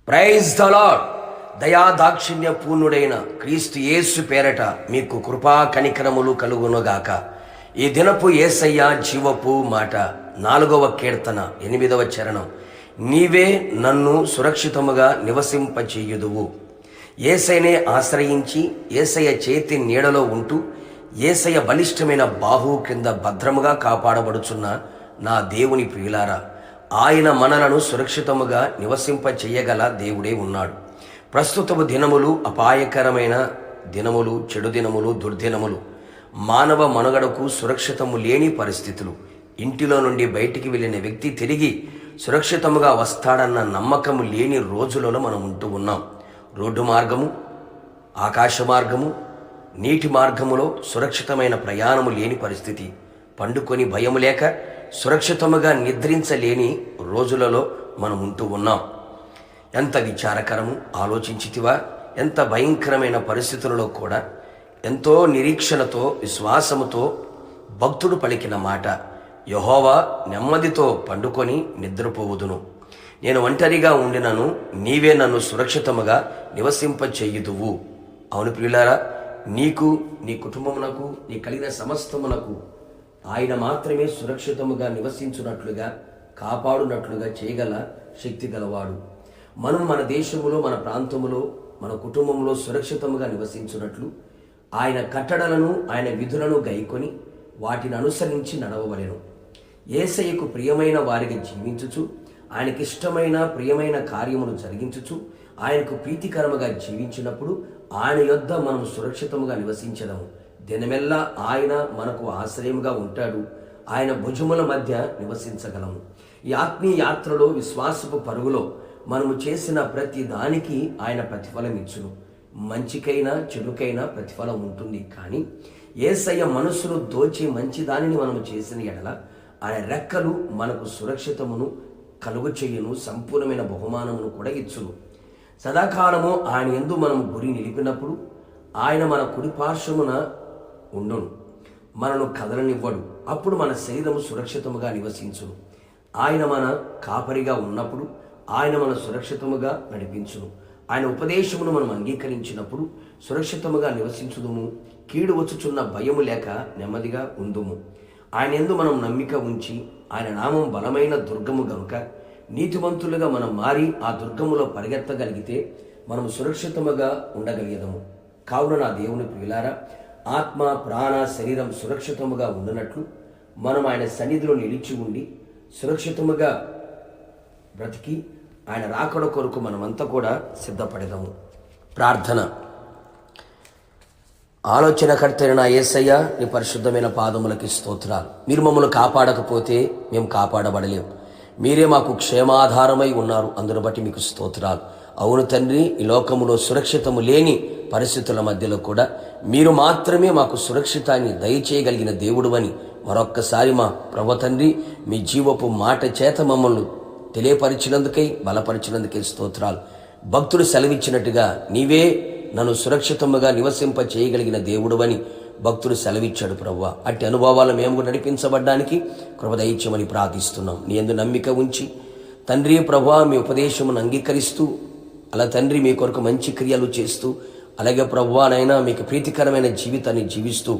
Praise the Lord. దయాదాక్షిణ్య పూర్ణుడైన క్రీస్తు యేసు పేరట మీకు కృపా కనికరములు కలుగునుగాక. ఈ దినపు యేసయ్య జీవపు మాట 4వ కీర్తన 8వ చరణం. నీవే నన్ను సురక్షితముగా నివసింపచేయుదువు. యేసయ్యనే ఆశ్రయించి యేసయ్య చేతి నీడలో ఉంటూ యేసయ్య బలిష్టమైన బాహు క్రింద భద్రముగా కాపాడబడుచున్న నా దేవుని ప్రియులారా, ఆయన మనలను సురక్షితముగా నివసింప చెయ్యగల దేవుడే ఉన్నాడు. ప్రస్తుతము దినములు అపాయకరమైన దినములు, చెడు దినములు, దుర్దినములు, మానవ మనుగడకు సురక్షితము లేని పరిస్థితులు. ఇంటిలో నుండి బయటికి వెళ్ళిన వ్యక్తి తిరిగి సురక్షితముగా వస్తాడన్న నమ్మకము లేని రోజులలో మనం ఉంటూ ఉన్నాం. రోడ్డు మార్గము, ఆకాశ మార్గము, నీటి మార్గములో సురక్షితమైన ప్రయాణము లేని పరిస్థితి. పండుకొని భయము లేక సురక్షితముగా నిద్రించలేని రోజులలో మనం ఉంటూ ఉన్నాం. ఎంత విచారకరము ఆలోచించితివా? ఎంత భయంకరమైన పరిస్థితులలో కూడా ఎంతో నిరీక్షణతో విశ్వాసముతో భక్తుడు పలికిన మాట, యెహోవా నెమ్మదితో పండుకొని నిద్రపోవుదును. నేను ఒంటరిగా ఉండినను నీవే నన్ను సురక్షితముగా నివసింపచేయుదువు. అవును ప్రియులారా, నీకు, నీ కుటుంబమునకు, నీ కలిగిన సమస్తమునకు ఆయన మాత్రమే సురక్షితముగా నివసించున్నట్లుగా, కాపాడునట్లుగా చేయగల శక్తి గలవాడు. మనం మన దేశములో, మన ప్రాంతములో, మన కుటుంబంలో సురక్షితముగా నివసించున్నట్లు ఆయన కట్టడలను, ఆయన విధులను గైకొని వాటిని అనుసరించి నడవవలెను. యేసయ్యకు ప్రియమైన వారికి జీవించుచు, ఆయనకిష్టమైన ప్రియమైన కార్యములు జరిగించుచు, ఆయనకు ప్రీతికరముగా జీవించినప్పుడు ఆయన యొద్ద మనం సురక్షితముగా నివసించదము. దినమెల్లా ఆయన మనకు ఆశ్రయముగా ఉంటాడు. ఆయన భుజముల మధ్య నివసించగలము. ఈ ఆత్మీయ యాత్రలో, విశ్వాసపు పరుగులో మనము చేసిన ప్రతి దానికి ఆయన ప్రతిఫలం ఇచ్చును. మంచికైనా చెడుకైనా ప్రతిఫలం ఉంటుంది. కానీ యేసయ్య మనసును దోచి మంచి దానిని మనము చేసిన ఎడల ఆయన రెక్కలు మనకు సురక్షితమును కలుగు చెయ్యను, సంపూర్ణమైన బహుమానమును కూడా ఇచ్చును. సదాకాలము ఆయన యందు మనము గురి నిలిపినప్పుడు ఆయన మన కుడి పార్శ్వమున ఉండును, మనను కదలనివ్వడు. అప్పుడు మన శరీరము సురక్షితముగా నివసించును. ఆయన మన కాపరిగా ఉన్నప్పుడు ఆయన మన సురక్షితముగా నడిపించును. ఆయన ఉపదేశమును మనం అంగీకరించినప్పుడు సురక్షితముగా నివసించుదుము. కీడు వచ్చుచున్న భయము లేక నెమ్మదిగా ఉందుము. ఆయన యందు మనం నమ్మిక ఉంచి, ఆయన నామం బలమైన దుర్గము గనుక నీతివంతులుగా మనం మారి ఆ దుర్గములో పరిగెత్తగలిగితే మనం సురక్షితముగా ఉండగలిగేదము. కావున నా దేవుని ప్రియులారా, ఆత్మ, ప్రాణ, శరీరం సురక్షితముగా ఉండినట్లు మనం ఆయన సన్నిధిలో నిలిచి ఉండి సురక్షితముగా బ్రతికి ఆయన రాకడ కొరకు మనమంతా కూడా సిద్ధపడదాము. ప్రార్థన. ఆలోచనకర్తైన నా యేసయ్య, నీ పరిశుద్ధమైన పాదములకి స్తోత్రాలు. మీరు మమ్మల్ని కాపాడకపోతే మేము కాపాడబడలేం. మీరే మాకు క్షేమాధారమై ఉన్నారు. అందును బట్టి మీకు స్తోత్రాలు. అవును తండ్రి, ఈ లోకములో సురక్షితము లేని పరిస్థితుల మధ్యలో కూడా మీరు మాత్రమే మాకు సురక్షితాన్ని దయచేయగలిగిన దేవుడు అని మరొక్కసారి మా ప్రభు తండ్రి మీ జీవపు మాట చేత మమ్మల్ని తెలియపరిచినందుకై, బలపరిచినందుకై స్తోత్రాలు. భక్తుడు సెలవిచ్చినట్టుగా నీవే నన్ను సురక్షితముగా నివసింప చేయగలిగిన దేవుడు అని భక్తుడు సెలవిచ్చాడు ప్రభువా. అట్టి అనుభవాలు మేము నడిపించబడ్డానికి కృప దయచేయమని ప్రార్థిస్తున్నాం. నీ యందు నమ్మిక ఉంచి తండ్రి ప్రభువా, మీ ఉపదేశమును అంగీకరిస్తూ, అలా తండ్రి మీ కొరకు మంచి క్రియలు చేస్తూ, అలాగే ప్రభువానైనా మీకు ప్రీతికరమైన జీవితాన్ని జీవిస్తూ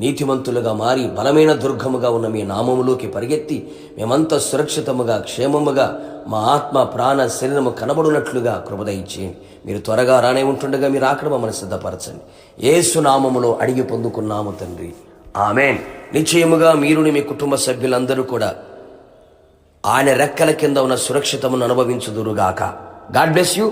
నీతిమంతులుగా మారి బలమైన దుర్గముగా ఉన్న మీ నామములోకి పరిగెత్తి మేమంతా సురక్షితముగా, క్షేమముగా మా ఆత్మ, ప్రాణ, శరీరము కనబడునట్లుగా కృప దయచేయండి. మీరు త్వరగా రానే ఉంటుండగా మీరు ఆకడ మమ్మల్ని సిద్ధపరచండి. యేసు నామములో అడిగి పొందుకున్నాము తండ్రి, ఆమేన్. నిశ్చయముగా మీరుని మీ కుటుంబ సభ్యులందరూ కూడా ఆయన రెక్కల కింద ఉన్న సురక్షితమును అనుభవించుదురుగాక. God bless you.